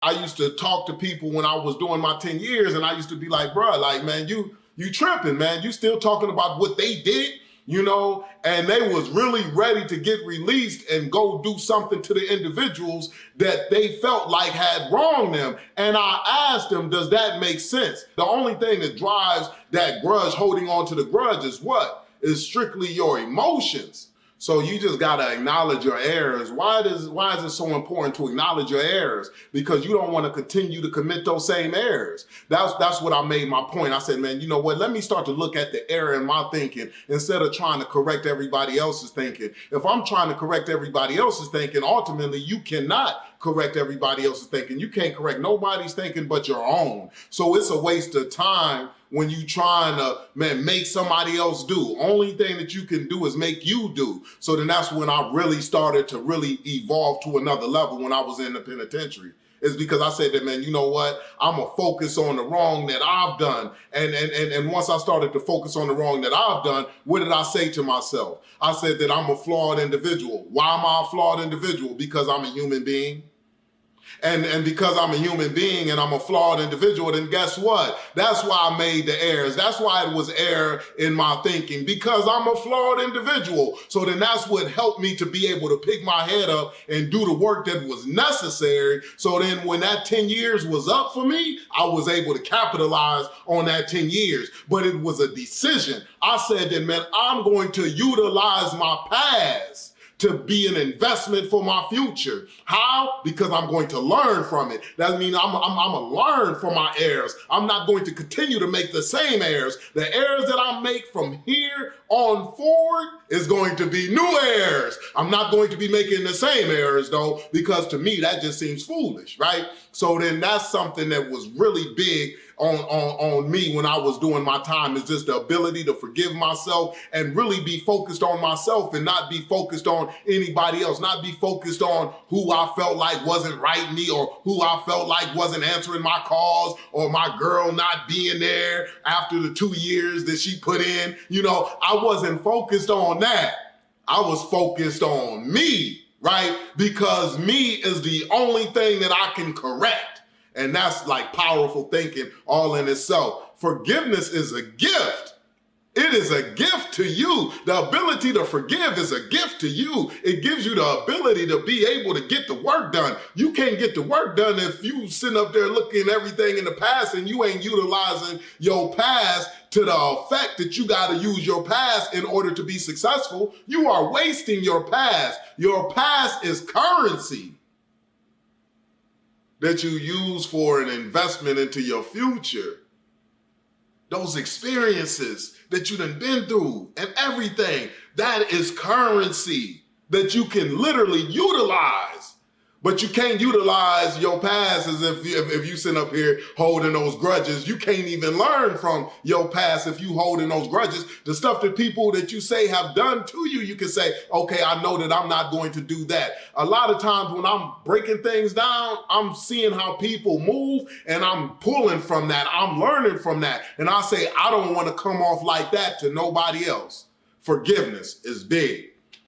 I used to talk to people when I was doing my 10 years, and I used to be like, bruh, like, man, you tripping, man. You still talking about what they did, and they was really ready to get released and go do something to the individuals that they felt like had wronged them. And I asked them, does that make sense? The only thing that drives that grudge, holding on to the grudge, is what? Is strictly your emotions. So you just gotta acknowledge your errors. Why is it so important to acknowledge your errors? Because you don't want to continue to commit those same errors. That's what I made my point. I said, man, you know what? Let me start to look at the error in my thinking instead of trying to correct everybody else's thinking. If I'm trying to correct everybody else's thinking, ultimately you cannot correct everybody else's thinking. You can't correct nobody's thinking but your own. So it's a waste of time when you trying to, make somebody else do. Only thing that you can do is make you do. So then that's when I really started to really evolve to another level when I was in the penitentiary. It's because I said that, man, you know what? I'm gonna focus on the wrong that I've done. And once I started to focus on the wrong that I've done, what did I say to myself? I said that I'm a flawed individual. Why am I a flawed individual? Because I'm a human being. And because I'm a human being and I'm a flawed individual, then guess what? That's why I made the errors. That's why it was error in my thinking, because I'm a flawed individual. So then that's what helped me to be able to pick my head up and do the work that was necessary. So then when that 10 years was up for me, I was able to capitalize on that 10 years. But it was a decision. I said that, man, I'm going to utilize my past to be an investment for my future. How? Because I'm going to learn from it. That means I'm gonna learn from my errors. I'm not going to continue to make the same errors. The errors that I make from here on forward is going to be new errors. I'm not going to be making the same errors though, because to me, that just seems foolish, right? So then that's something that was really big on me when I was doing my time, is just the ability to forgive myself and really be focused on myself and not be focused on anybody else, not be focused on who I felt like wasn't writing me or who I felt like wasn't answering my calls or my girl not being there after the 2 years that she put in. I wasn't focused on that. I was focused on me, right? Because me is the only thing that I can correct. And that's like powerful thinking all in itself. Forgiveness is a gift. It is a gift to you. The ability to forgive is a gift to you. It gives you the ability to be able to get the work done. You can't get the work done if you sitting up there looking at everything in the past and you ain't utilizing your past to the effect that you got to use your past in order to be successful. You are wasting your past. Your past is currency that you use for an investment into your future. Those experiences that you done been through and everything, that is currency that you can literally utilize. But you can't utilize your past as if you sit up here holding those grudges. You can't even learn from your past if you holding those grudges. The stuff that people that you say have done to you, you can say, okay, I know that I'm not going to do that. A lot of times when I'm breaking things down, I'm seeing how people move and I'm pulling from that. I'm learning from that. And I say, I don't want to come off like that to nobody else. Forgiveness is big.